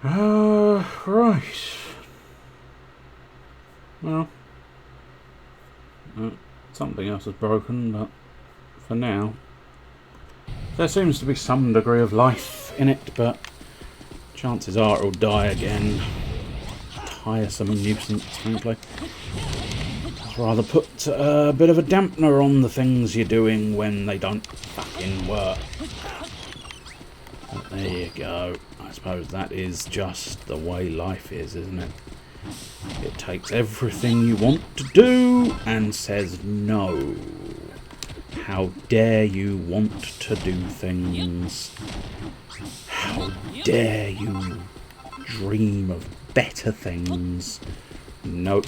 Right. Well, something else is broken, but for now, there seems to be some degree of life in it, but chances are it'll die again. Tiresome nuisance, frankly. I'd rather put a bit of a dampener on the things you're doing when they don't fucking work. But there you go. I suppose that is just the way life is, isn't it? It takes everything you want to do and says no. How dare you want to do things? How dare you dream of better things? Nope.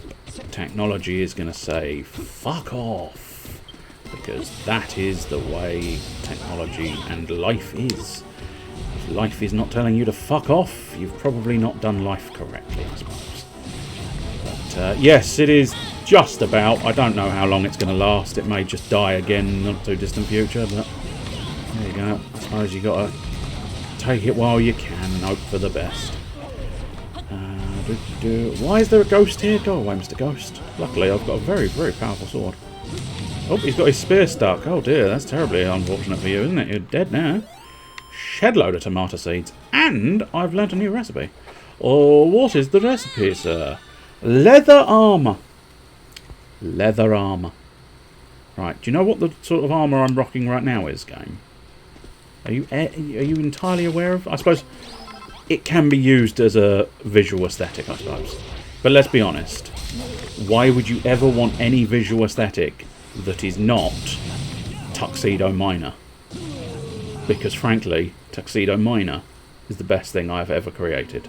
Technology is going to say fuck off, because that is the way technology and life is. If life is not telling you to fuck off, you've probably not done life correctly, I suppose. But yes, it is just about. I don't know how long it's going to last. It may just die again in the not too distant future, but there you go. I suppose you got to take it while you can and hope for the best. Why is there a ghost here? Go away, Mr. Ghost. Luckily, I've got a very, very powerful sword. Oh, he's got his spear stuck. Oh dear, that's terribly unfortunate for you, isn't it? You're dead now. Shed load of tomato seeds. And I've learnt a new recipe. Oh, what is the recipe, sir? Leather armour. Leather armour. Right, do you know what the sort of armour I'm rocking right now is, game? Are you entirely aware of? I suppose it can be used as a visual aesthetic, I suppose. But let's be honest. Why would you ever want any visual aesthetic that is not Tuxedo Miner? Because frankly, Tuxedo Miner is the best thing I've ever created.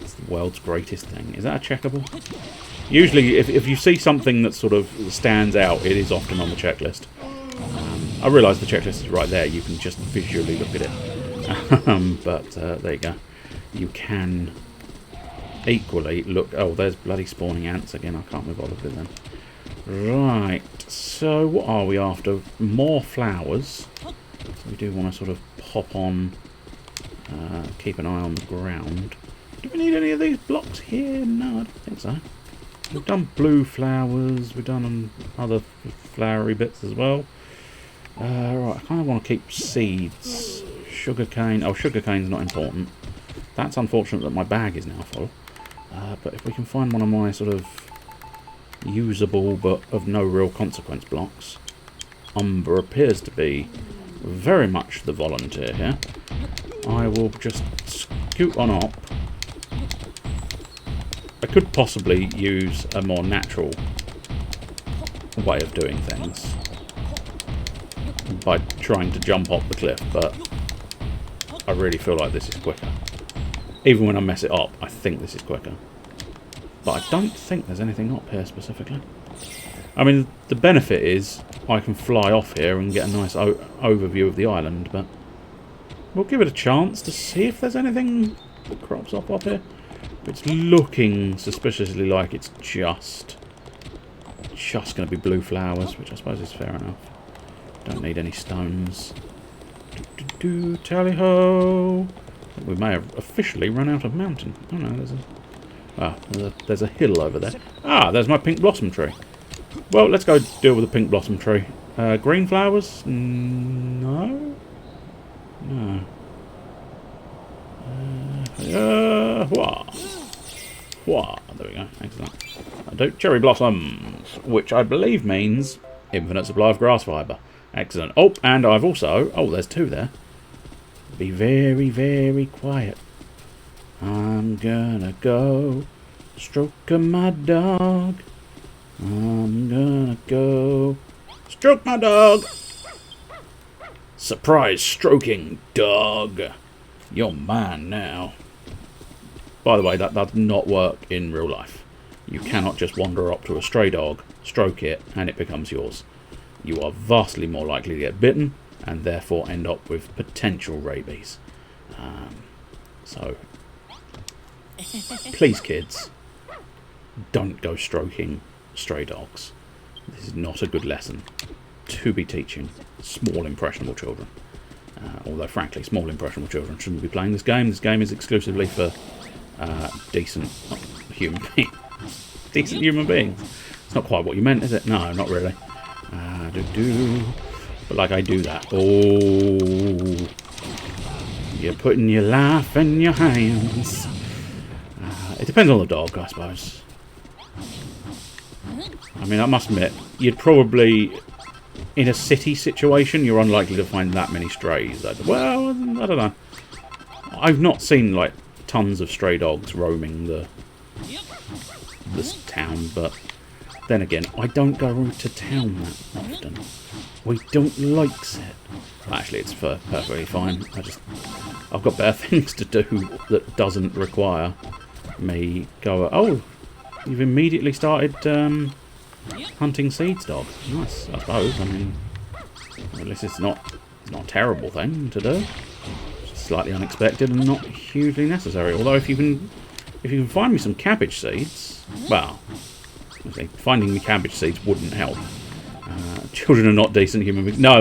It's the world's greatest thing. Is that a checkable? Usually, if you see something that sort of stands out, it is often on the checklist. I realise the checklist is right there. You can just visually look at it. But there you go. You can equally look... Oh, there's bloody spawning ants again. I can't be bothered with them. Right. So what are we after? More flowers. So we do want to sort of pop on... keep an eye on the ground. Do we need any of these blocks here? No, I don't think so. We've done blue flowers. We've done other flowery bits as well. Right, I kind of want to keep seeds. Sugarcane. Oh, sugarcane's not important. That's unfortunate that my bag is now full. But if we can find one of my sort of usable but of no real consequence blocks. Umber appears to be very much the volunteer here. I will just scoot on up. I could possibly use a more natural way of doing things by trying to jump off the cliff, but I really feel like this is quicker. Even when I mess it up, I think this is quicker. But I don't think there's anything up here specifically. I mean, the benefit is I can fly off here and get a nice overview of the island, but we'll give it a chance to see if there's anything that crops up here. It's looking suspiciously like it's just going to be blue flowers, which I suppose is fair enough. Don't need any stones. Tally-ho! We may have officially run out of mountain. Oh no, there's a hill over there. Ah, there's my pink blossom tree. Well, let's go deal with the pink blossom tree. Green flowers? No? No. There we go. Excellent. Cherry blossoms, which I believe means infinite supply of grass fibre. Excellent. Oh, and I've also... Oh, there's two there. Be very, very quiet. I'm gonna go stroking my dog. I'm gonna go stroke my dog. Surprise stroking dog. You're mine now. By the way, that does not work in real life. You cannot just wander up to a stray dog, stroke it, and it becomes yours. You are vastly more likely to get bitten, and therefore end up with potential rabies. So, please kids, don't go stroking stray dogs. This is not a good lesson to be teaching small impressionable children. Although, frankly, small impressionable children shouldn't be playing this game. This game is exclusively for decent human beings. Decent human beings. It's not quite what you meant, is it? No, not really. But like I do that. Oh, you're putting your life in your hands. It depends on the dog, I suppose. I mean, I must admit, you'd probably, in a city situation, you're unlikely to find that many strays. Well, I don't know. I've not seen, like, tons of stray dogs roaming this town, but then again, I don't go to town that often. We don't like it. Actually, it's perfectly fine. I've got better things to do that doesn't require me go. Oh, you've immediately started hunting seeds, dog. Nice, I suppose. I mean, at least it's not a terrible thing to do. It's slightly unexpected and not hugely necessary. Although if you can find me some cabbage seeds, well, okay, finding me cabbage seeds wouldn't help. Children are not decent human beings. No,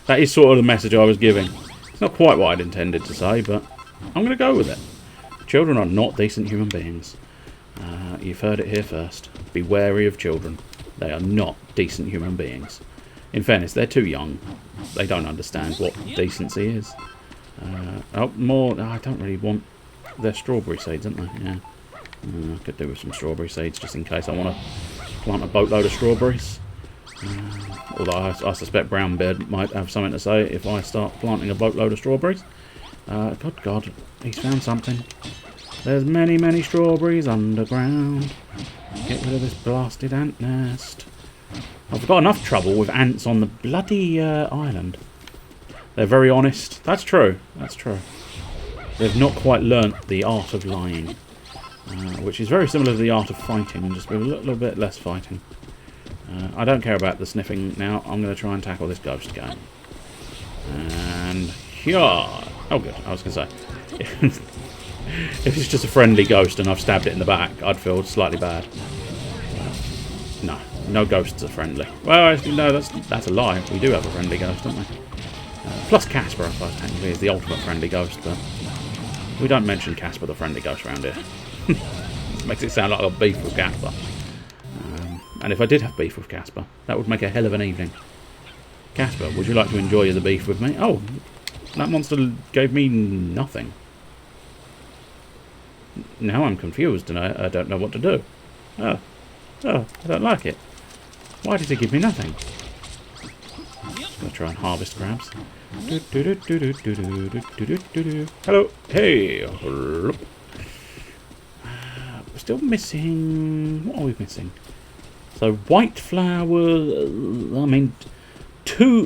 that is sort of the message I was giving. It's not quite what I'd intended to say, but I'm going to go with it. Children are not decent human beings. You've heard it here first. Be wary of children. They are not decent human beings. In fairness, they're too young. They don't understand what decency is. More. I don't really want. They're strawberry seeds, aren't they? Yeah. I could do with some strawberry seeds just in case I want to plant a boatload of strawberries. Although I suspect Brownbeard might have something to say if I start planting a boatload of strawberries. Good God, he's found something. There's many, many strawberries underground. Get rid of this blasted ant nest. I've got enough trouble with ants on the bloody island. They're very honest. That's true. That's true. They've not quite learnt the art of lying. Which is very similar to the art of fighting, just with a little bit less fighting. I don't care about the sniffing now. I'm going to try and tackle this ghost game. And here. Oh, good. I was going to say, if it's just a friendly ghost and I've stabbed it in the back, I'd feel slightly bad. No ghosts are friendly. Well, actually, no, that's a lie. We do have a friendly ghost, don't we? Plus Casper, I suppose, technically, is the ultimate friendly ghost, but we don't mention Casper the friendly ghost around here. Makes it sound like I've got beef with Casper. And if I did have beef with Casper, that would make a hell of an evening. Casper, would you like to enjoy the beef with me? Oh, that monster gave me nothing. Now I'm confused and I don't know what to do. Oh, I don't like it. Why did it give me nothing? Just gonna try and harvest crabs. Hello. Hey. We're still missing. What are we missing? So white flower. I mean,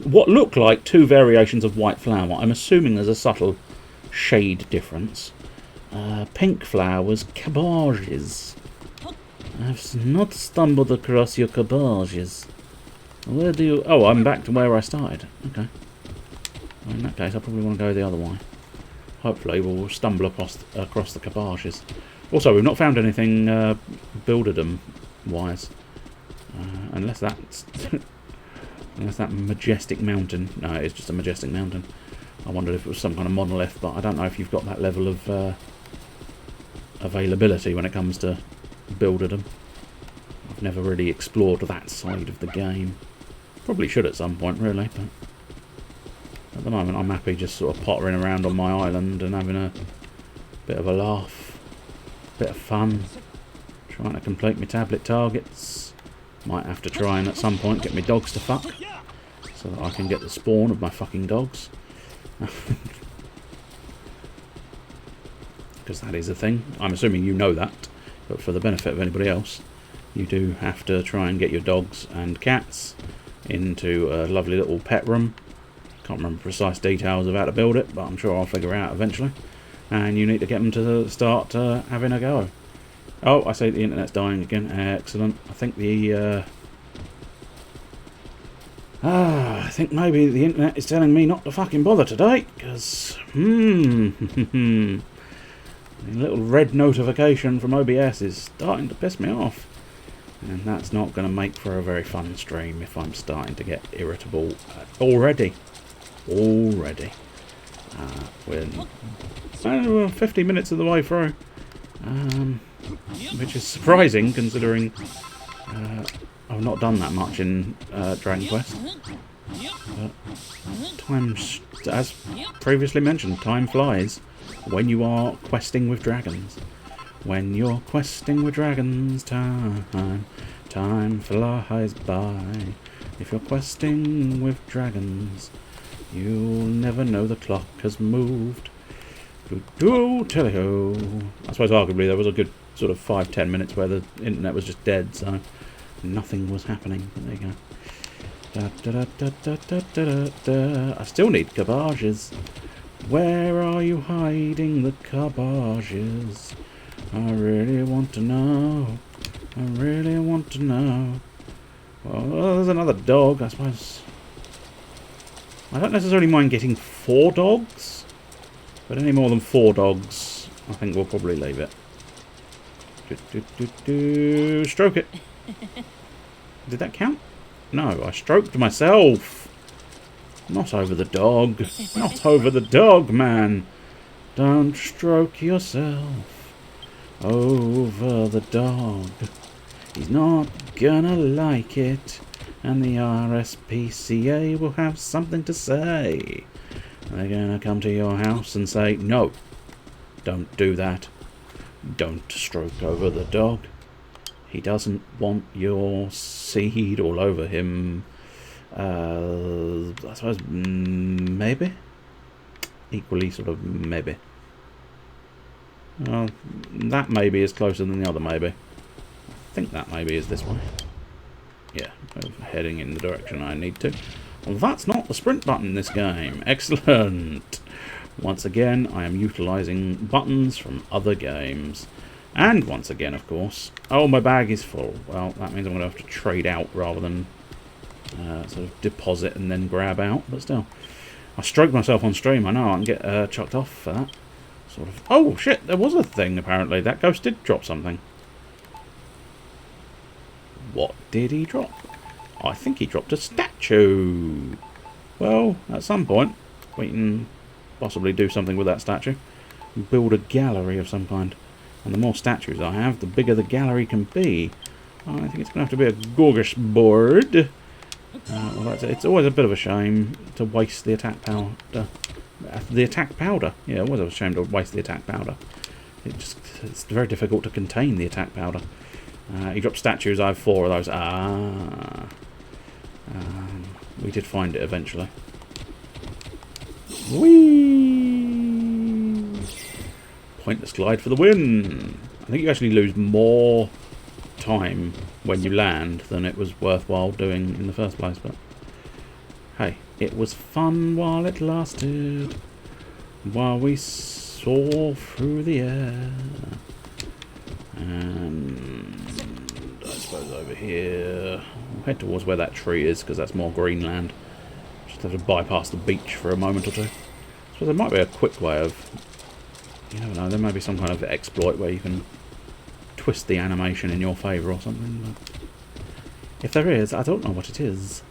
what look like two variations of white flower. I'm assuming there's a subtle shade difference. Pink flowers, cabbages. I've not stumbled across your cabbages. Where do you... Oh, I'm back to where I started. Okay. Well, in that case, I probably want to go the other way. Hopefully, we'll stumble across the cabbages. Also, we've not found anything builderdom-wise. Unless that's... unless that majestic mountain... No, it's just a majestic mountain. I wondered if it was some kind of monolith, but I don't know if you've got that level of availability when it comes to builderdom. I've never really explored that side of the game. Probably should at some point, really, but at the moment I'm happy just sort of pottering around on my island and having a bit of a laugh, bit of fun, trying to complete my tablet targets. Might have to try and at some point get my dogs to fuck, so that I can get the spawn of my fucking dogs. Because that is a thing. I'm assuming you know that, but for the benefit of anybody else, you do have to try and get your dogs and cats into a lovely little pet room. Can't remember precise details of how to build it, but I'm sure I'll figure it out eventually. And you need to get them to start having a go. Oh, I say the internet's dying again. Excellent. I think the... I think maybe the internet is telling me not to fucking bother today, because... a little red notification from OBS is starting to piss me off. And that's not going to make for a very fun stream if I'm starting to get irritable already. We're 50 minutes of the way through. Which is surprising considering I've not done that much in Dragon Quest. But time, as previously mentioned, time flies when you are questing with dragons. When you're questing with dragons, time flies by. If you're questing with dragons, you'll never know the clock has moved. Tally-ho. I suppose arguably there was a good sort of 5-10 minutes where the internet was just dead, so nothing was happening. But there you go. I still need cabages. Where are you hiding the cabages? I really want to know. I really want to know. Well, there's another dog, I suppose. I don't necessarily mind getting 4 dogs, but any more than 4 dogs, I think we'll probably leave it. Stroke it. Did that count? No, I stroked myself. Not over the dog. Not over the dog, man. Don't stroke yourself over the dog. He's not gonna like it, and the RSPCA will have something to say. They're gonna come to your house and say, no, don't do that. Don't stroke over the dog. He doesn't want your seed all over him. I suppose maybe? Equally sort of maybe. Well, that maybe is closer than the other maybe. I think that maybe is this one. Yeah, heading in the direction I need to. Well, that's not the sprint button in this game. Excellent. Once again, I am utilising buttons from other games. And once again, of course... Oh, my bag is full. Well, that means I'm going to have to trade out rather than sort of deposit and then grab out. But still, I stroked myself on stream. I know I can get chucked off for that. Sort of. Oh, shit, there was a thing, apparently. That ghost did drop something. What did he drop? I think he dropped a statue. Well, at some point, we can possibly do something with that statue. Build a gallery of some kind. And the more statues I have, the bigger the gallery can be. I think it's going to have to be a gorgeous board. Well, it's always a bit of a shame to waste the attack powder. The attack powder? Yeah, it was a shame to waste the attack powder. It's very difficult to contain the attack powder. He dropped statues. I have 4 of those. We did find it eventually. Whee! Pointless glide for the win. I think you actually lose more time when you land than it was worthwhile doing in the first place. But hey, it was fun while it lasted. While we soar through the air. And I suppose over here, we'll head towards where that tree is because that's more green land. Just have to bypass the beach for a moment or two. So there might be a quick way of, you never know, there may be some kind of exploit where you can twist the animation in your favour or something. But if there is, I don't know what it is.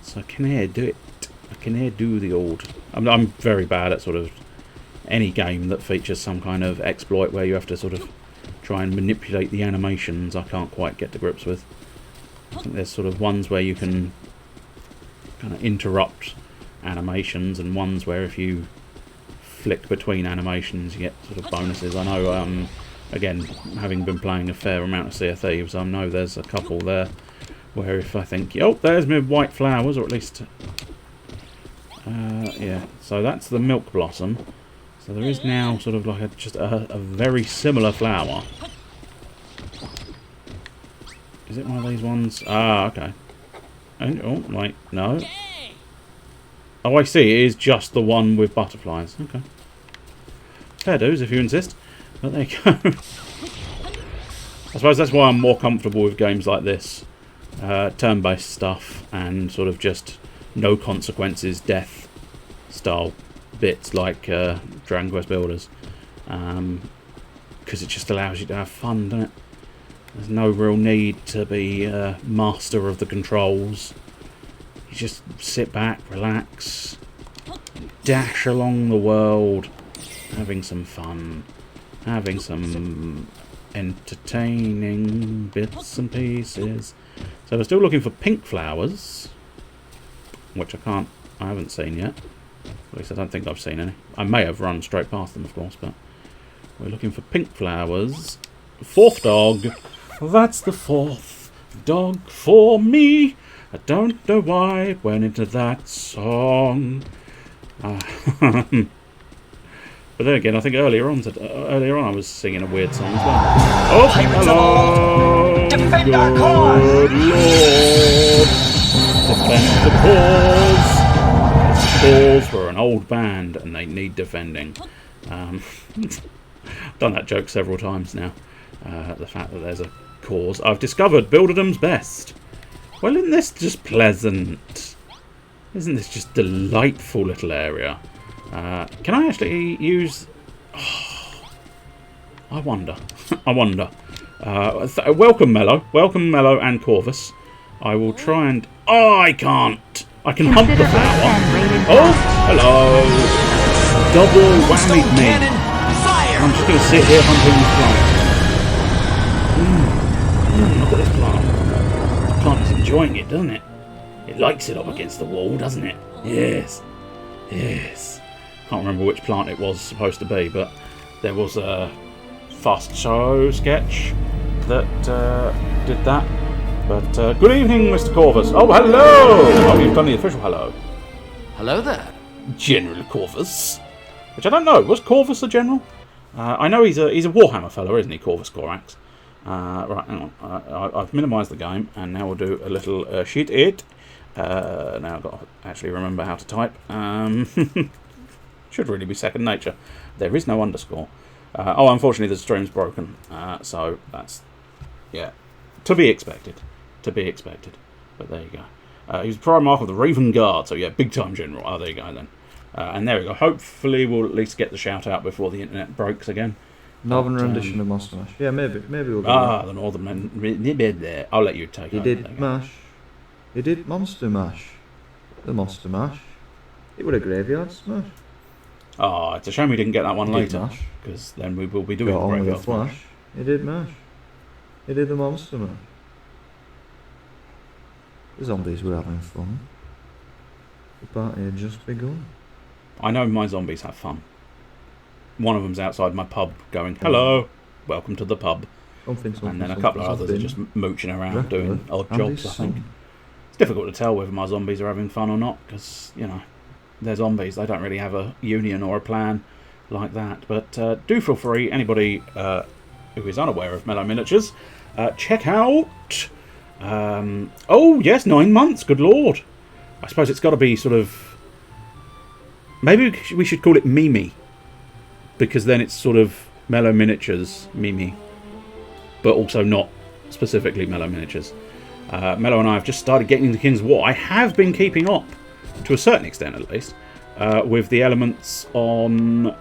So can I do it? Can I do the old... I'm very bad at sort of any game that features some kind of exploit where you have to sort of try and manipulate the animations. I can't quite get to grips with. I think there's sort of ones where you can kind of interrupt animations and ones where if you flick between animations you get sort of bonuses. I know, again, having been playing a fair amount of Sea of Thieves, I know there's a couple there where if I think, oh, there's my white flowers, or at least... yeah, so that's the milk blossom. So there is now sort of like just a very similar flower. Is it one of these ones? Ah, okay. And, oh, wait, no. Oh, I see, it is just the one with butterflies. Okay. Fair dues, if you insist. But there you go. I suppose that's why I'm more comfortable with games like this. Turn-based stuff and sort of just no consequences, death style bits like Dragon Quest Builders, because it just allows you to have fun, doesn't it? There's no real need to be master of the controls. You just sit back, relax, dash along the world, having some fun, having some entertaining bits and pieces. So we're still looking for pink flowers, which I haven't seen yet. At least I don't think I've seen any. I may have run straight past them, of course, but we're looking for pink flowers. Fourth dog. That's the fourth dog for me. I don't know why it went into that song. But then again, I think earlier on I was singing a weird song as well. Oh, hello! Defend our cause! Good Lord! Defend the cause! The cause for an old band, and they need defending. I've done that joke several times now. The fact that there's a cause. I've discovered Builderdum's best. Well, isn't this just pleasant? Isn't this just delightful little area? Can I actually use... Oh, I wonder. I wonder. Welcome, Mello. Welcome, Mello and Corvus. I will try and... Oh, I can't. I can hunt the flower. Oh, hello. Double whammied me. I'm just going to sit here hunting this plant. Look at this plant. The plant is enjoying it, doesn't it? It likes it up against the wall, doesn't it? Yes. Yes. Can't remember which plant it was supposed to be, but there was a Fast Show sketch that did that. But good evening, Mr. Corvus. Oh, hello! Oh, you've done the official hello. Hello there. General Corvus. Which I don't know. Was Corvus a general? I know he's a Warhammer fellow, isn't he, Corvus Corax? Right, hang on. I've minimised the game, and now we'll do a little sheet it. Now I've got to actually remember how to type. Should really be second nature. There is no underscore. Oh, unfortunately the stream's broken. So that's, yeah, to be expected. To be expected. But there you go. He was Primarch of the Raven Guard. So yeah, big time general. Oh, there you go then. And there we go. Hopefully we'll at least get the shout out before the internet breaks again. Northern rendition of Monster Mash. Yeah, maybe we'll go the Northern there. I'll let you take it. He did Mash. He did Monster Mash. The Monster Mash. It would a graveyard smash. Oh, it's a shame we didn't get that one later, because then we will be doing Got graveyard on with Flash. He did Mash. He did the Monster Mash. The zombies were having fun. The party had just begun. I know my zombies have fun. One of them's outside my pub going, hello, welcome to the pub. And then a couple of others are just mooching around doing odd jobs, I think. It's difficult to tell whether my zombies are having fun or not, because, you know, they're zombies. They don't really have a union or a plan like that. But do feel free, anybody who is unaware of Mellow Miniatures, check out... oh, yes, 9 months, good lord. I suppose it's got to be sort of... Maybe we should call it Mimi. Because then it's sort of Mellow Miniatures, Mimi. But also not specifically Mellow Miniatures. Mellow and I have just started getting into King's War. I have been keeping up, to a certain extent at least, with the elements on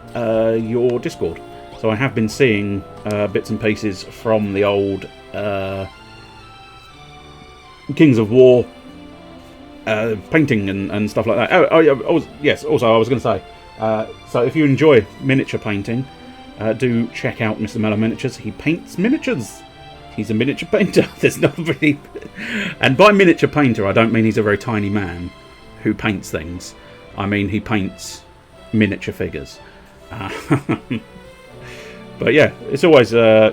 your Discord. So I have been seeing bits and pieces from the old Kings of War painting and stuff like that. Yes, also I was going to say, so if you enjoy miniature painting, do check out Mr. Mellow Miniatures. He paints miniatures. He's a miniature painter. There's not really... And by miniature painter, I don't mean he's a very tiny man who paints things. I mean he paints miniature figures. But yeah, it's always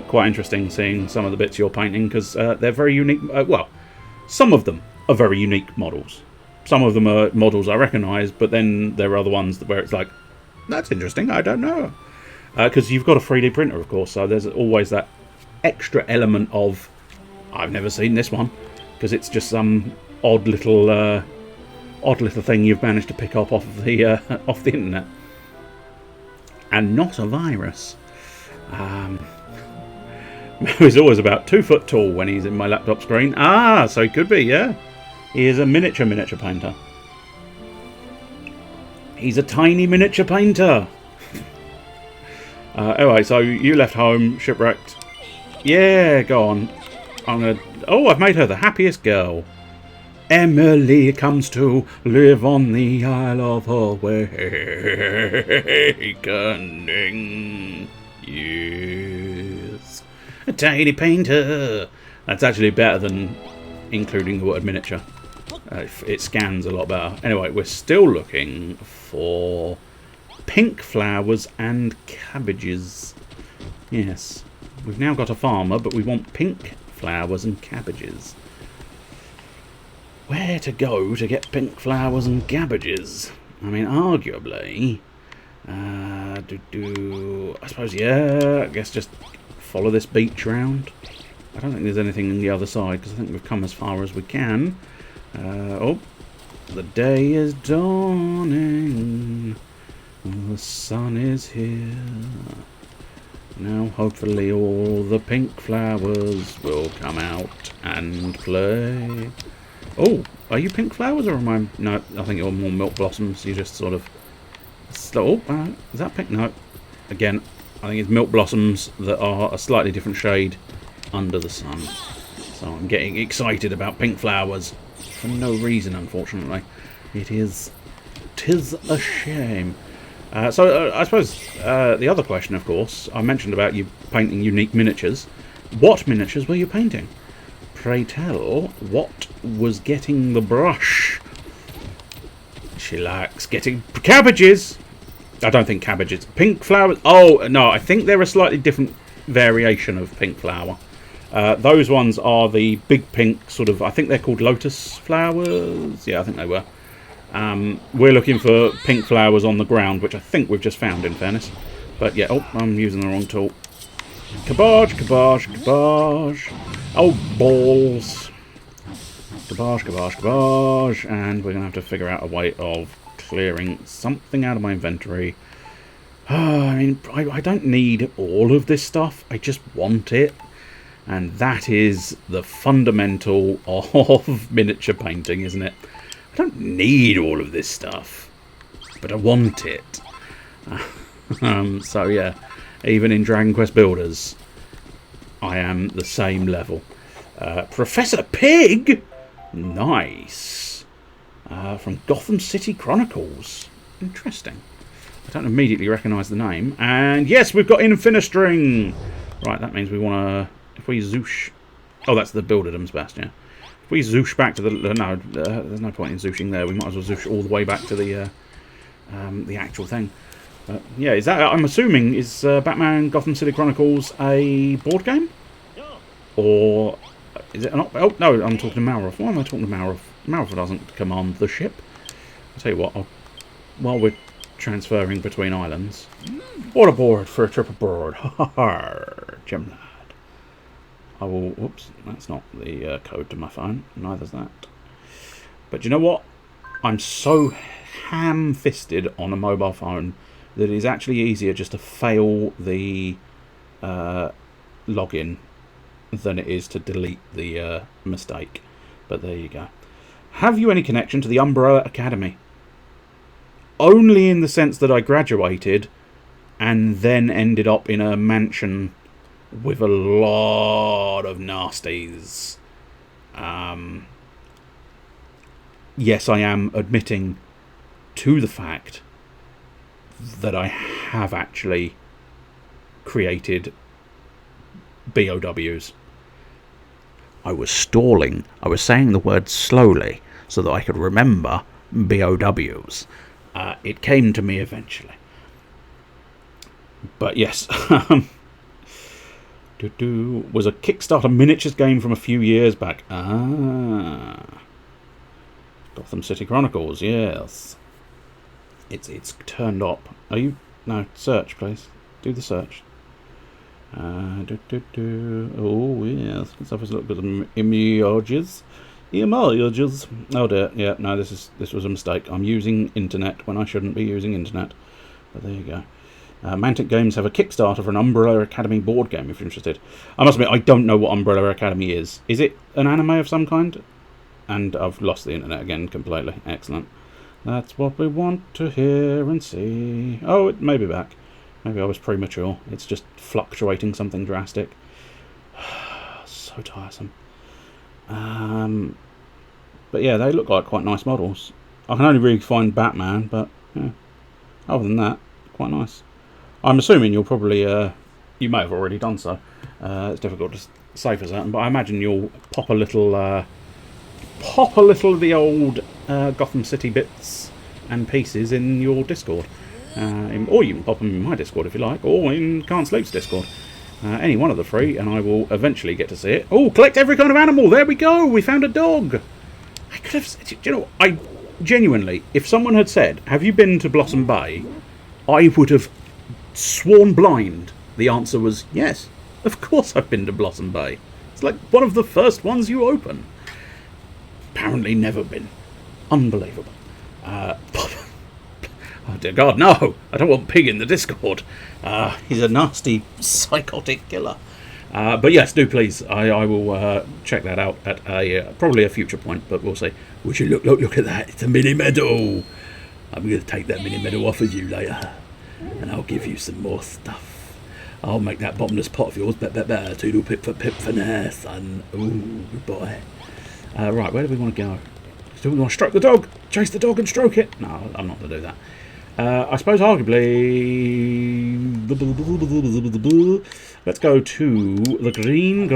quite interesting seeing some of the bits you're painting, because they're very unique. Well, some of them are very unique models. Some of them are models I recognise, but then there are other ones where it's like, that's interesting, I don't know. Because you've got a 3D printer, of course, so there's always that extra element of, I've never seen this one, because it's just some odd little thing you've managed to pick up off the internet, and not a virus. He's always about 2 foot tall when he's in my laptop screen. Ah, so he could be, yeah. He is a miniature painter. He's a tiny miniature painter. Anyway, so you left home, shipwrecked. Yeah, go on. I'm gonna... Oh, I've made her the happiest girl. Emily comes to live on the Isle of Awakening. Yes. A tiny painter. That's actually better than including the word miniature. It scans a lot better. Anyway, we're still looking for pink flowers and cabbages. Yes. We've now got a farmer, but we want pink flowers and cabbages. Where to go to get pink flowers and cabbages? I mean, arguably, I suppose, yeah, I guess just follow this beach round. I don't think there's anything on the other side, because I think we've come as far as we can. Oh, the day is dawning. The sun is here. Now, hopefully, all the pink flowers will come out and play. Oh, are you pink flowers or am I... No, I think you're more milk blossoms. You just sort of... Oh, is that pink? No. Again, I think it's milk blossoms that are a slightly different shade under the sun. So I'm getting excited about pink flowers for no reason, unfortunately. Tis a shame. So I suppose the other question, of course, I mentioned about you painting unique miniatures. What miniatures were you painting? Pray tell, what was getting the brush? She likes getting cabbages. I don't think cabbages. Pink flowers. Oh, no, I think they're a slightly different variation of pink flower. Those ones are the big pink sort of, I think they're called lotus flowers. Yeah, I think they were. We're looking for pink flowers on the ground, which I think we've just found, in fairness. But yeah, oh, I'm using the wrong tool. Cabotage, cabotage, cabotage. Oh, balls. Cabotage, cabotage, cabotage. And we're going to have to figure out a way of clearing something out of my inventory. I mean, I don't need all of this stuff. I just want it. And that is the fundamental of miniature painting, isn't it? I don't need all of this stuff, but I want it. So yeah, even in Dragon Quest Builders, I am the same level. Professor Pig? Nice. From Gotham City Chronicles. Interesting. I don't immediately recognise the name. And yes, we've got Infinistring. Right, that means we want to... If we zoosh... Oh, that's the Builderdom's Best, yeah. If we zoosh back to the... No, there's no point in zooshing there. We might as well zoosh all the way back to the actual thing. Yeah, is that... I'm assuming, is Batman Gotham City Chronicles a board game? Or... Is it not? Oh, no, I'm talking to Malroth. Why am I talking to Malroth? Malroth doesn't command the ship. I'll tell you what, while we're transferring between islands... All aboard for a trip aboard. Ha ha, Gemlad. I will... Whoops, that's not the code to my phone. Neither's that. But you know what? I'm so ham-fisted on a mobile phone that it is actually easier just to fail the login than it is to delete the mistake. But there you go. Have you any connection to the Umbrella Academy? Only in the sense that I graduated and then ended up in a mansion with a lot of nasties. Yes, I am admitting to the fact that I have actually created BOWs. I was stalling. I was saying the word slowly so that I could remember BOWs. It came to me eventually. But yes, was a Kickstarter miniatures game from a few years back. Gotham City Chronicles, yes. It's turned up. Are you... No, search, please. Do the search. Oh, yes. Let's have a look at the images. Images. Oh dear. Yeah, no, this was a mistake. I'm using internet when I shouldn't be using internet. But there you go. Mantic Games have a Kickstarter for an Umbrella Academy board game, if you're interested. I must admit, I don't know what Umbrella Academy is. Is it an anime of some kind? And I've lost the internet again completely. Excellent. That's what we want to hear and see. Oh, it may be back. Maybe I was premature. It's just fluctuating something drastic. So tiresome. But yeah, they look like quite nice models. I can only really find Batman, but yeah, other than that, quite nice. I'm assuming you'll probably, you may have already done so. It's difficult to say for certain, but I imagine you'll pop a little of the old Gotham City bits and pieces in your Discord. Or you can pop them in my Discord if you like, or in Can't Sleep's Discord. Any one of the three, and I will eventually get to see it. Oh, collect every kind of animal! There we go! We found a dog! I could have said, you know, I genuinely, if someone had said, have you been to Blossom Bay? I would have sworn blind. The answer was, yes, of course I've been to Blossom Bay. It's like one of the first ones you open. Apparently never been. Unbelievable. Oh dear God, no! I don't want Pig in the Discord. He's a nasty, psychotic killer. But yes, do please. I will check that out at probably a future point, but we'll see. Would you look at that? It's a mini medal. I'm going to take that mini medal off of you later, and I'll give you some more stuff. I'll make that bottomless pot of yours better. Toodle pip for nair, son. Ooh, good boy. Right, where do we want to go? Do we want to stroke the dog? Chase the dog and stroke it? No, I'm not going to do that. I suppose arguably, let's go to the Green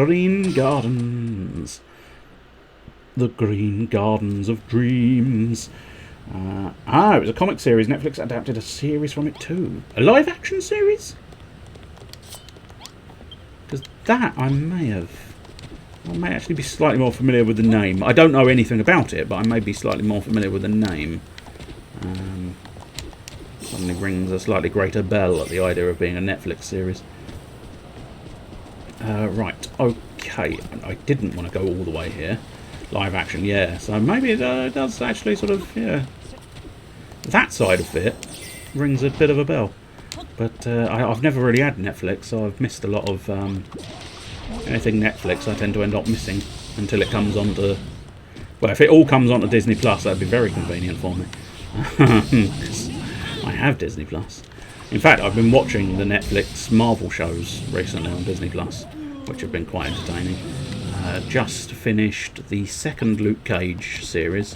Gardens. The Green Gardens of Dreams. It was a comic series. Netflix adapted a series from it too. A live action series? Because that I may actually be slightly more familiar with the name. I don't know anything about it, but I may be slightly more familiar with the name. Suddenly rings a slightly greater bell at the idea of being a Netflix series. Right, okay. I didn't want to go all the way here. Live action, yeah. So maybe it does actually sort of, yeah. That side of it rings a bit of a bell. But I've never really had Netflix, so I've missed a lot of anything Netflix. I tend to end up missing until it comes on to... Well, if it all comes onto Disney Plus, that'd be very convenient for me. I have Disney Plus. In fact, I've been watching the Netflix Marvel shows recently on Disney Plus, which have been quite entertaining. Just finished the second Luke Cage series,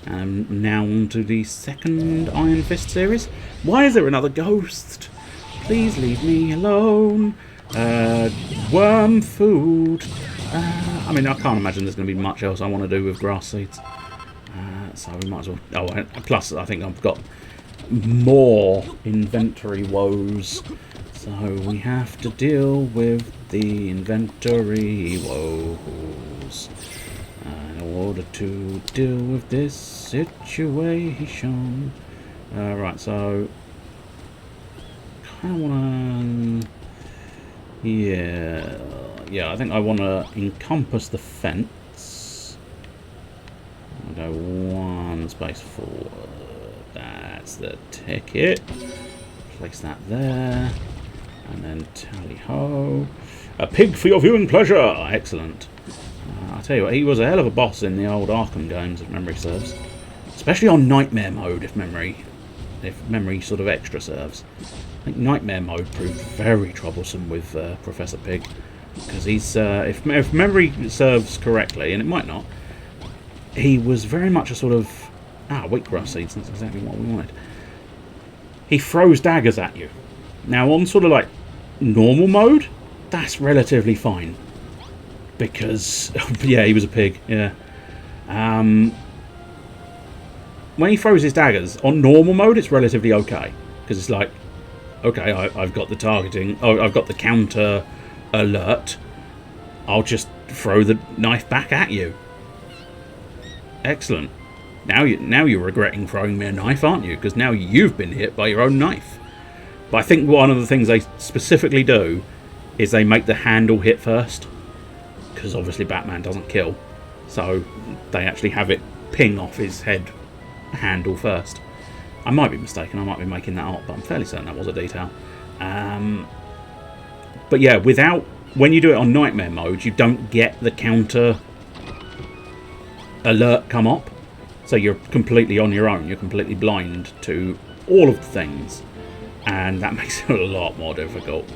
and now on to the second Iron Fist series. Why is there another ghost? Please leave me alone. Worm food. I mean, I can't imagine there's going to be much else I want to do with grass seeds. So we might as well... Oh, plus I think I've got more inventory woes, so we have to deal with the inventory woes in order to deal with this situation. Right, so kind of want to, yeah, I think I want to encompass the fence. I'll go one space forward. That's the ticket. Place that there. And then tally-ho. A pig for your viewing pleasure! Excellent. I'll tell you what, he was a hell of a boss in the old Arkham games, if memory serves. Especially on Nightmare mode, if memory sort of extra serves. I think Nightmare mode proved very troublesome with Professor Pig. Because he's, if memory serves correctly, and it might not, he was very much a sort of... wheatgrass seeds, that's exactly what we wanted. He throws daggers at you. Now, on sort of like normal mode, that's relatively fine. Because, yeah, he was a pig, yeah. When he throws his daggers, on normal mode, it's relatively okay. Because it's like, okay, I've got the targeting, I've got the counter alert. I'll just throw the knife back at you. Excellent. Now you're regretting throwing me a knife, aren't you? Because now you've been hit by your own knife. But I think one of the things they specifically do is they make the handle hit first. Because obviously Batman doesn't kill. So they actually have it ping off his head handle first. I might be mistaken, I might be making that up, but I'm fairly certain that was a detail. But yeah, when you do it on Nightmare mode, you don't get the counter alert come up. So you're completely on your own. You're completely blind to all of the things. And that makes it a lot more difficult.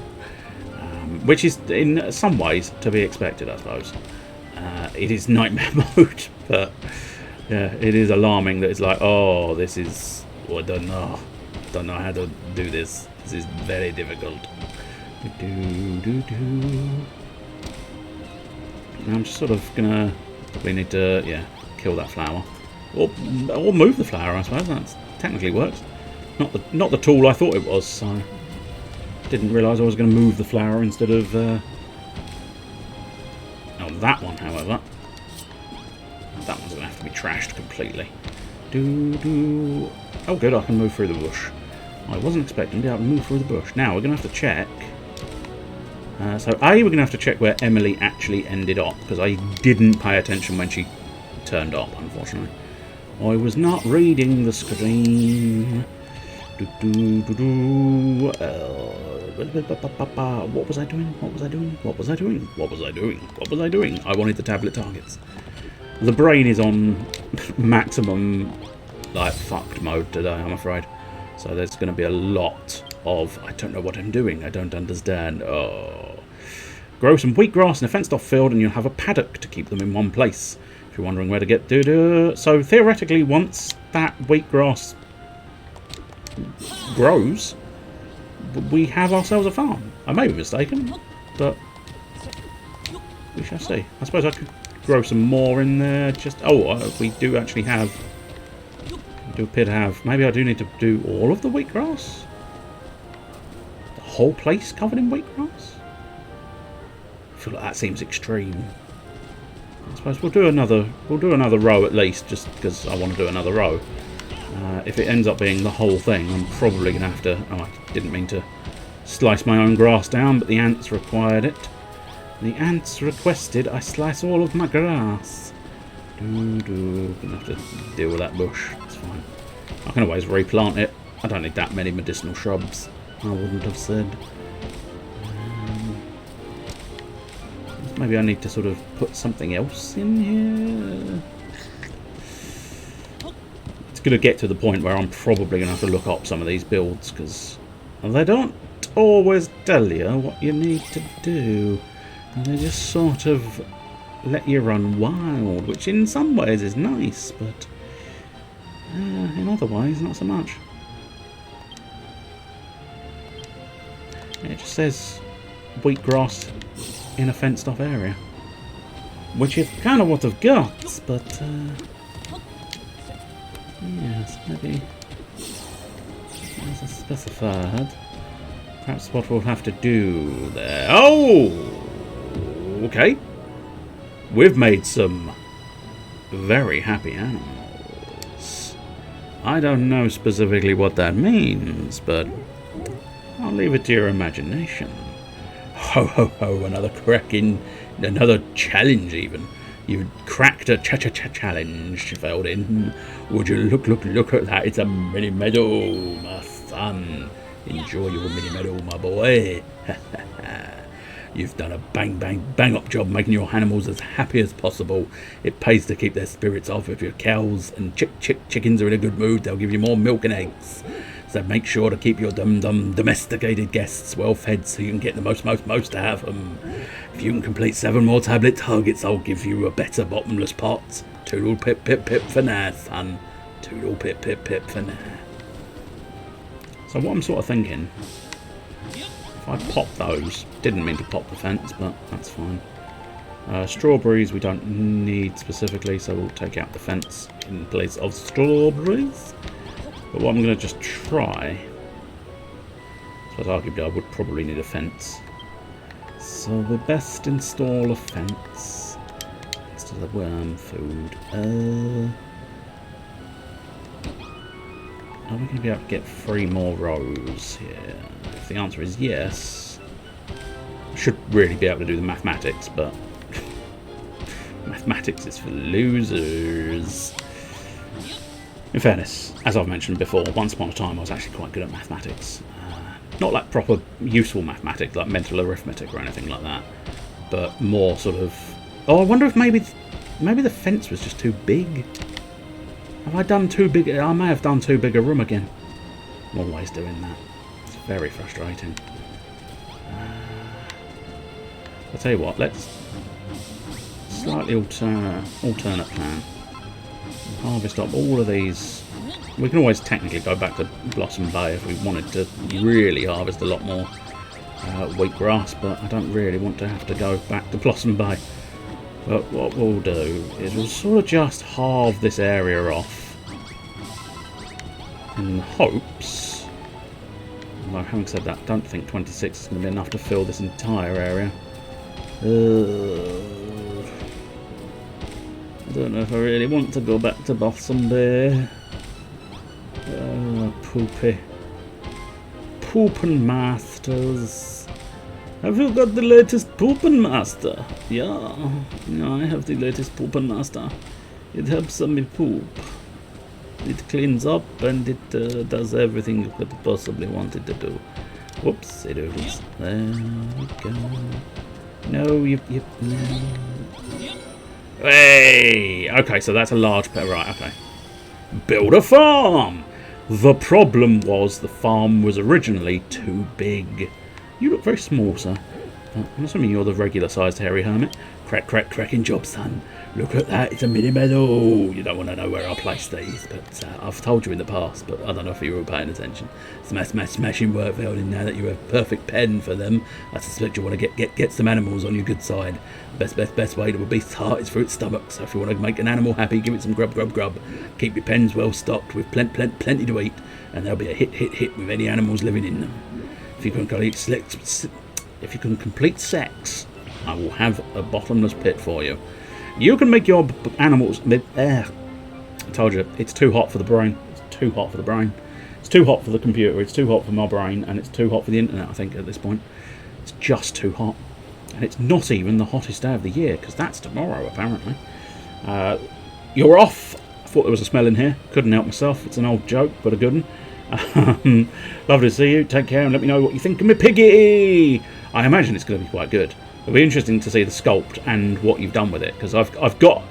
Which is, in some ways, to be expected, I suppose. It is Nightmare mode, but Yeah, it is alarming that it's like, oh, this is... Oh, I don't know. Don't know how to do this. This is very difficult. I'm just sort of gonna... Probably need to, yeah, kill that flower. Or move the flower, I suppose. That technically works. Not the tool I thought it was, so... Didn't realise I was going to move the flower instead of... Oh, that one, however. That one's going to have to be trashed completely. Oh, good, I can move through the bush. I wasn't expecting to be able to move through the bush. Now, we're going to have to check. So, A, we're going to have to check where Emily actually ended up, because I didn't pay attention when she turned up, unfortunately. I was not reading the screen. What was I doing? What was I doing? What was I doing? What was I doing? What was I doing? I wanted the tablet targets. The brain is on maximum, like, fucked mode today, I'm afraid. So there's going to be a lot of, I don't know what I'm doing, I don't understand. Oh. Grow some wheatgrass in a fenced-off field and you'll have a paddock to keep them in one place. If you're wondering where to get to. So theoretically, once that wheatgrass grows, we have ourselves a farm. I may be mistaken, but we shall see. I suppose I could grow some more in there. Just we do actually have. We do appear to have. Maybe I do need to do all of the wheatgrass. The whole place covered in wheatgrass. I feel like that seems extreme. I suppose we'll do another row at least, just because I want to do another row. If it ends up being the whole thing, I'm probably going to have to... Oh, I didn't mean to slice my own grass down, but the ants required it. The ants requested I slice all of my grass. Going to have to deal with that bush. It's fine. I can always replant it. I don't need that many medicinal shrubs, I wouldn't have said. Maybe I need to sort of put something else in here. It's going to get to the point where I'm probably going to have to look up some of these builds, because they don't always tell you what you need to do. And they just sort of let you run wild, which in some ways is nice, but in other ways not so much. It just says wheatgrass in a fenced off area, which is kind of what I've got, but yes, maybe as I specified, perhaps what we'll have to do there. Oh, okay, we've made some very happy animals. I don't know specifically what that means, but I'll leave it to your imagination. Ho ho ho, another challenge even. You've cracked a challenge, Feldin. Would you look at that? It's a mini medal, my son. Enjoy your mini medal, my boy. You've done a bang up job making your animals as happy as possible. It pays to keep their spirits up. If your cows and chickens are in a good mood, they'll give you more milk and eggs. So make sure to keep your domesticated guests well fed so you can get the most out of them. If you can complete 7 more tablet targets, I'll give you a better bottomless pot. Toodle pip pip pip for now, son. Toodle pip pip pip for now. So what I'm sort of thinking, if I pop those, didn't mean to pop the fence, but that's fine. Strawberries we don't need specifically, so we'll take out the fence in place of strawberries. But what I'm going to just try, so arguably I would probably need a fence. So we best install a fence instead of the worm food. Are we going to be able to get 3 more rows here? If the answer is yes, I should really be able to do the mathematics, but mathematics is for losers. In fairness, as I've mentioned before, once upon a time I was actually quite good at mathematics. Not like proper useful mathematics, like mental arithmetic or anything like that, but more sort of... Oh, I wonder if maybe the fence was just too big. Have I done too big? I may have done too big a room again. I'm always doing that. It's very frustrating. I'll tell you what, let's slightly alternate plan. harvest up all of these. We can always technically go back to Blossom Bay if we wanted to really harvest a lot more wheatgrass, but I don't really want to have to go back to Blossom Bay. But what we'll do is we'll sort of just halve this area off in the hopes. Although having said that, I don't think 26 is going to be enough to fill this entire area. I don't know if I really want to go back to Blossom Bay. Poopy. Poopin' Masters. Have you got the latest Poopin' Master? Yeah, I have the latest Poopin' Master. It helps me poop. It cleans up and it does everything you could possibly want it to do. Whoops, it is. There we go. No, no. Hey! Okay, so that's a large pet. Right, okay. Build a farm! The problem was the farm was originally too big. You look very small, sir. I'm assuming you're the regular-sized hairy hermit. Cracking job, son. Look at that, it's a mini meadow. You don't want to know where I place these, but I've told you in the past, but I don't know if you were paying attention. Smashing work, Veldin. Now that you're a perfect pen for them, I suspect you want to get some animals on your good side. Best way to a beast's heart is through its stomach. So if you want to make an animal happy, give it some grub. Keep your pens well stocked with plenty to eat, and they'll be a hit with any animals living in them. If you can complete sex, I will have a bottomless pit for you. You can make your animals... I told you, it's too hot for the brain. It's too hot for the brain. It's too hot for the computer. It's too hot for my brain. And it's too hot for the internet, I think, at this point. It's just too hot. And it's not even the hottest day of the year, because that's tomorrow, apparently. You're off. I thought there was a smell in here. Couldn't help myself. It's an old joke, but a good one. Lovely to see you. Take care and let me know what you think of me piggy. I imagine it's going to be quite good. It'll be interesting to see the sculpt and what you've done with it, because I've got...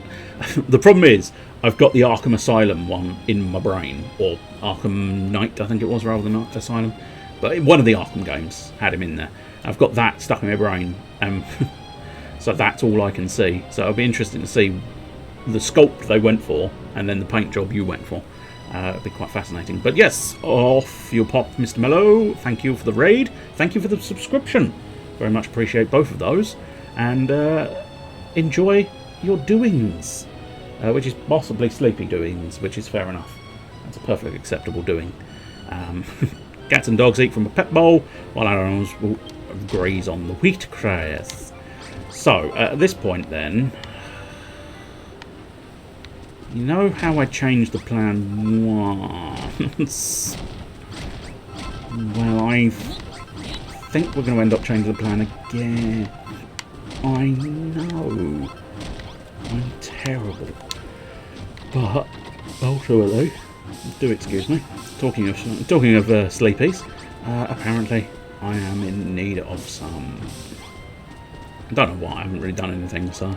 the problem is, I've got the Arkham Asylum one in my brain, or Arkham Knight, I think it was, rather than Arkham Asylum. But one of the Arkham games had him in there. I've got that stuck in my brain, so that's all I can see. So it'll be interesting to see the sculpt they went for, and then the paint job you went for. It'll be quite fascinating. But yes, off you pop, Mr. Mello. Thank you for the raid. Thank you for the subscription. Very much appreciate both of those, and enjoy your doings, which is possibly sleepy doings, which is fair enough. That's a perfectly acceptable doing. Cats and dogs eat from a pet bowl, while animals will graze on the wheat grass. So at this point, then, you know how I changed the plan once. Well, I think we're going to end up changing the plan again. I know. I'm terrible. But, ultimately, do excuse me, talking of sleepies, apparently I am in need of some. I don't know why, I haven't really done anything, so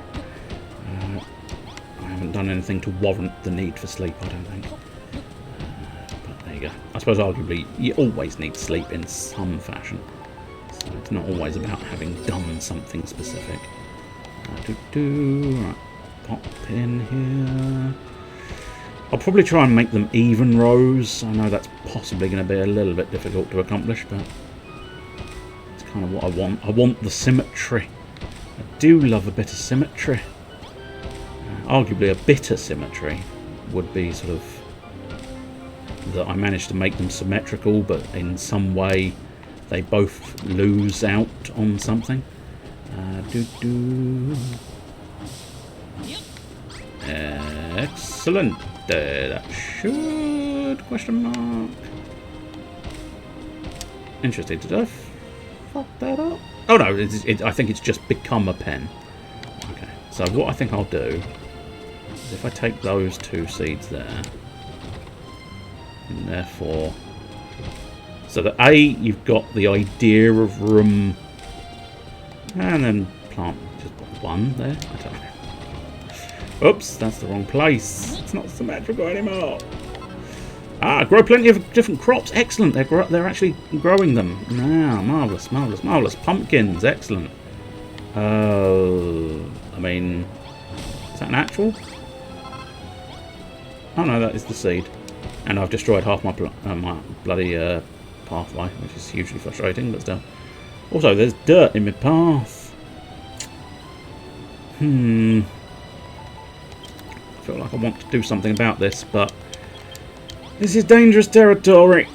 I haven't done anything to warrant the need for sleep, I don't think. But there you go. I suppose arguably you always need sleep in some fashion. So it's not always about having done something specific. Right, pop in here. I'll probably try and make them even rows. I know that's possibly going to be a little bit difficult to accomplish, but it's kind of what I want. I want the symmetry. I do love a bit of symmetry. Arguably a bit of symmetry would be sort of that I managed to make them symmetrical, but in some way they both lose out on something. Excellent. That should... question mark. Interesting. Did I fuck that up? Oh no, I think it's just become a pen. Okay, so what I think I'll do is if I take those two seeds there, and therefore... so that A, you've got the idea of room, and then plant just put one there. I don't know. Oops, that's the wrong place. It's not symmetrical anymore. Grow plenty of different crops. Excellent. They're actually growing them. Ah, marvellous, marvellous, marvellous. Pumpkins. Excellent. I mean, is that natural? Oh no, that is the seed. And I've destroyed half my, my bloody pathway, which is hugely frustrating, but still. Also, there's dirt in my path. I feel like I want to do something about this, but this is dangerous territory.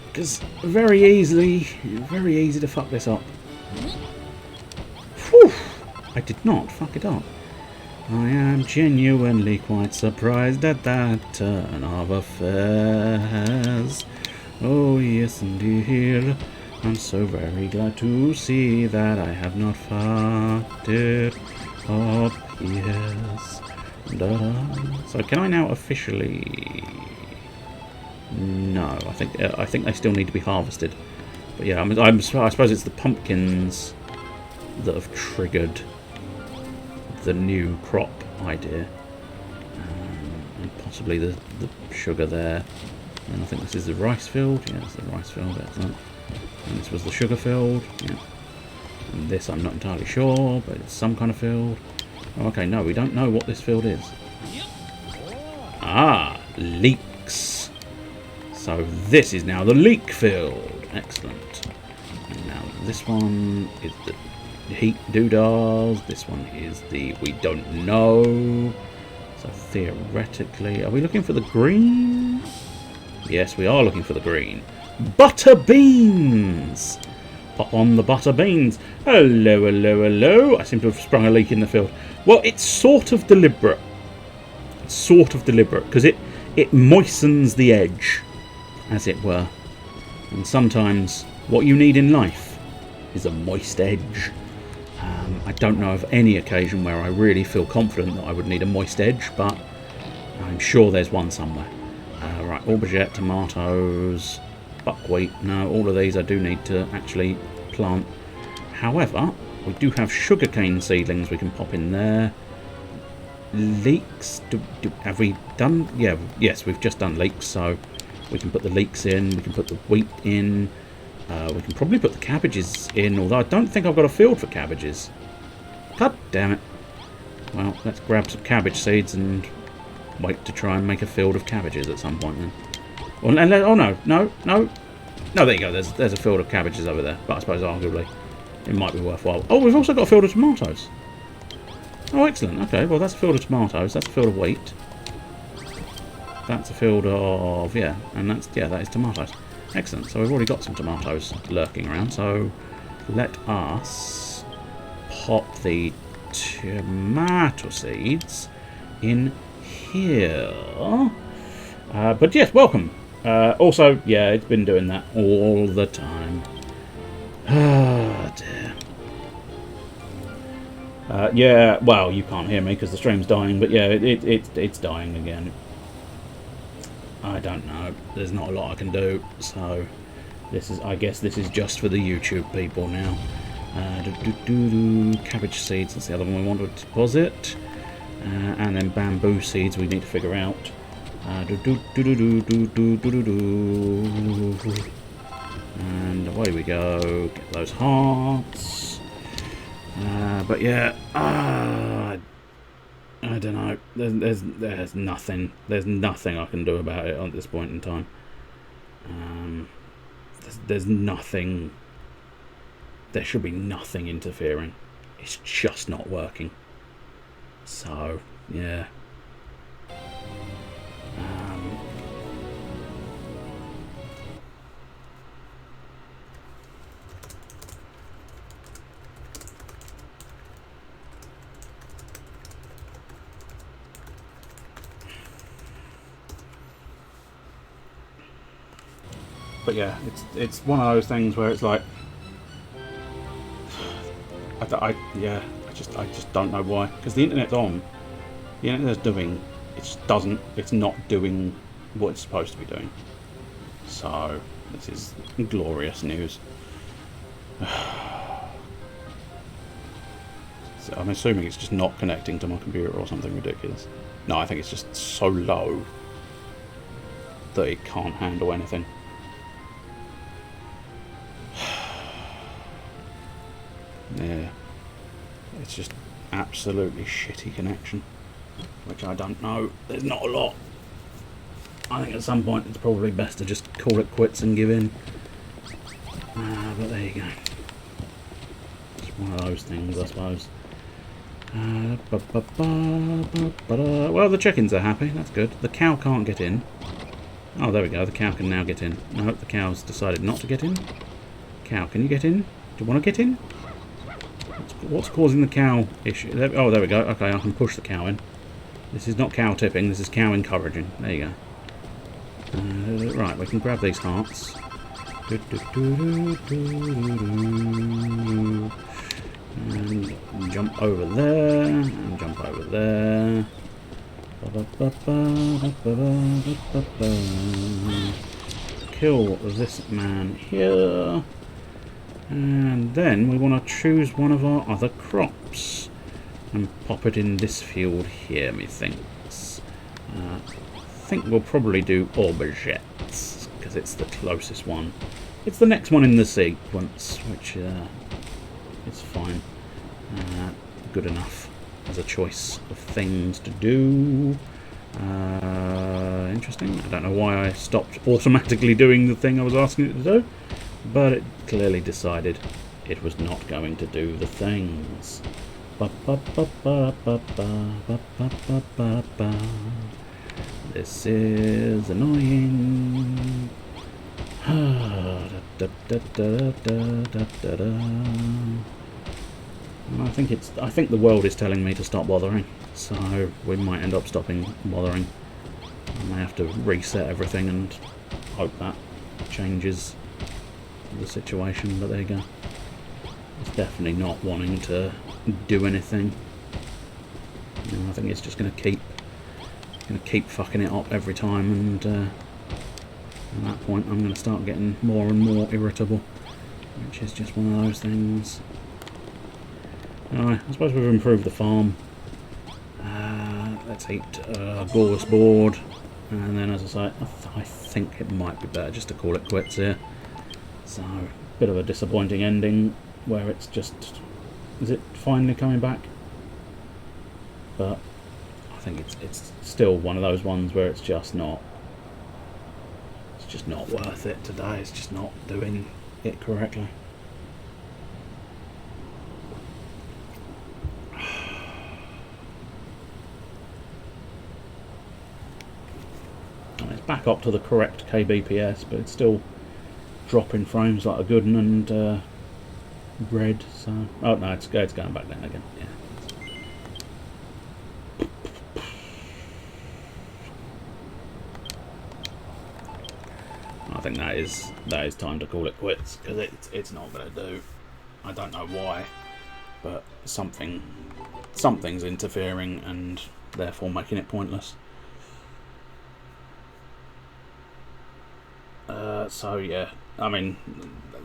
Because very easy to fuck this up. Whew! I did not fuck it up. I am genuinely quite surprised at that turn of affairs. Oh yes indeed. I'm so very glad to see that I have not fucked it up. Yes. So can I now officially... No, I think they still need to be harvested. But yeah, I suppose it's the pumpkins that have triggered the new crop idea, and possibly the sugar there. And I think this is the rice field. Yeah, it's the rice field. Excellent. And this was the sugar field. Yeah. And this I'm not entirely sure, but it's some kind of field. Oh, okay, no, we don't know what this field is. Ah, leeks. So this is now the leek field. Excellent. And now this one is the heat doodahs. This one is the we don't know. So theoretically, are we looking for the green? Yes, we are looking for the green. Butter beans. Pop on the butter beans. Hello, hello, hello. I seem to have sprung a leak in the field. Well, it's sort of deliberate. It's sort of deliberate because it moistens the edge, as it were. And sometimes what you need in life is a moist edge. I don't know of any occasion where I really feel confident that I would need a moist edge, but I'm sure there's one somewhere. Right, aubergine, tomatoes, buckwheat. No, all of these I do need to actually plant. However, we do have sugarcane seedlings we can pop in there. Leeks, have we done? Yeah, yes, we've just done leeks, so we can put the leeks in, we can put the wheat in, we can probably put the cabbages in, although I don't think I've got a field for cabbages. God damn it. Well, let's grab some cabbage seeds and wait to try and make a field of cabbages at some point then. Well, oh no, there you go, there's a field of cabbages over there, but I suppose arguably it might be worthwhile. Oh, we've also got a field of tomatoes. Oh, excellent. Okay, well, that's a field of tomatoes. That's a field of wheat. That's a field of... yeah, and that's... yeah, that is tomatoes. Excellent. So we've already got some tomatoes lurking around. So let us pop the tomato seeds in here. But yes, welcome. Also, yeah, it's been doing that all the time. Oh, dear. Yeah, well, you can't hear me because the stream's dying, but yeah, it's dying again. I don't know. There's not a lot I can do, so this is, I guess, this is just for the YouTube people now. Cabbage seeds. That's the other one we want to deposit, and then bamboo seeds we need to figure out. And away we go. Get those hearts. But yeah, I don't know. There's nothing. There's nothing I can do about it at this point in time. There's nothing. There should be nothing interfering. It's just not working. So yeah. But yeah, it's one of those things where it's like, I just don't know why, because the internet's on, the internet's doing, it just doesn't, it's not doing what it's supposed to be doing. So this is glorious news. So I'm assuming it's just not connecting to my computer or something ridiculous. No, I think it's just so low that it can't handle anything. Yeah, it's just absolutely shitty connection, which I don't know. There's not a lot I think at some point it's probably best to just call it quits and give in. But there you go. It's one of those things, I suppose. Well, the chickens are happy. That's good. The cow can't get in. Oh, there we go. The cow can now get in. I hope the cow's decided not to get in. Cow, can you get in? Do you want to get in? What's causing the cow issue? Oh, there we go. Okay, I can push the cow in. This is not cow tipping. This is cow encouraging. There you go. Right, we can grab these hearts. And jump over there, and jump over there. Kill this man here. And then we want to choose one of our other crops and pop it in this field here, methinks. I think we'll probably do aubergines, because it's the closest one. It's the next one in the sequence, which is fine. Good enough as a choice of things to do. Interesting. I don't know why I stopped automatically doing the thing I was asking it to do, but it clearly decided it was not going to do the things. This is annoying. I think the world is telling me to stop bothering, so we might end up stopping bothering. I may have to reset everything and hope that changes the situation, but there you go. It's definitely not wanting to do anything. I think it's just going to keep fucking it up every time, and at that point I'm going to start getting more and more irritable, which is just one of those things. Anyway, I suppose we've improved the farm. Let's eat Gorgus board, and then, as I say, I think it might be better just to call it quits here. So, bit of a disappointing ending, where it's just... Is it finally coming back? But I think it's still one of those ones where it's just not... It's just not worth it today. It's just not doing it correctly. It's back up to the correct kbps, but it's still dropping frames like a good one, and red. So, oh no, it's going back down again. Yeah. I think that is time to call it quits, because it's not going to do. I don't know why, but something's interfering and therefore making it pointless. So yeah, I mean,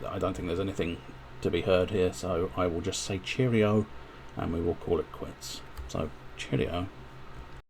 I don't think there's anything to be heard here, so I will just say cheerio and we will call it quits. So cheerio.